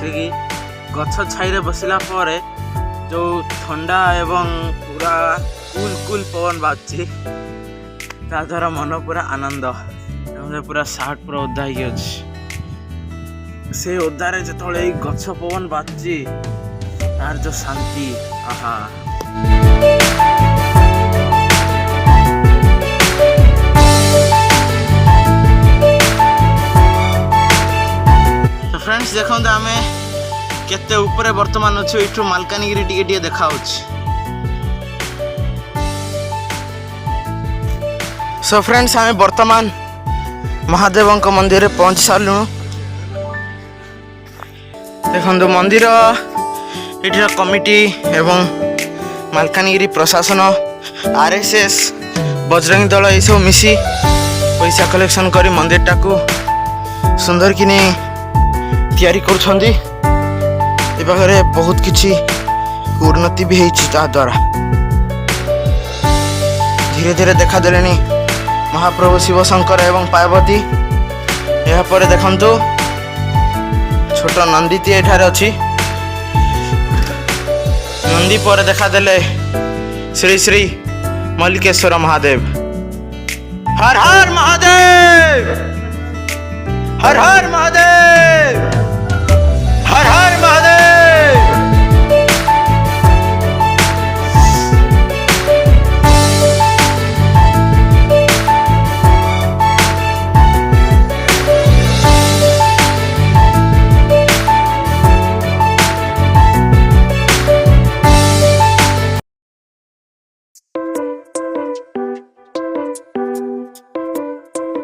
बसिकी गछ छाई बसला जो ठंडा एवं पूरा कूल कूल पवन बाजुची ता द्वारा मन पूरा आनंद पूरा सार्ट पूरा ओदा ही से ओदारे जो गछ पवन बाजुची तार जो शांति आहा। तो फ्रेंड्स देखो आम केते ऊपर वर्तमान अच्छे ये मालकानगिरी टी देखा। सो फ्रेंड्स आम वर्तमान महादेव मंदिर पहुंच सारू। देखो मंदिर ये कमिटी एवं मालकानगिरी प्रशासन आरएसएस बजरंगी दल ये सब मिसी पैसा कलेक्शन कर मंदिर टाकू सुंदर कि तैयारी कर बहुत किछि उन्नति भी होता द्वारा धीरे धीरे देखा देले महाप्रभु शिव शंकर एवं पार्वती। यह पर देखंतु छोट नंदी एठार अच्छी नंदी पर देखा देले श्री श्री मल्लिकेश्वर महादेव। हर हर महादेव, हर हर महादेव।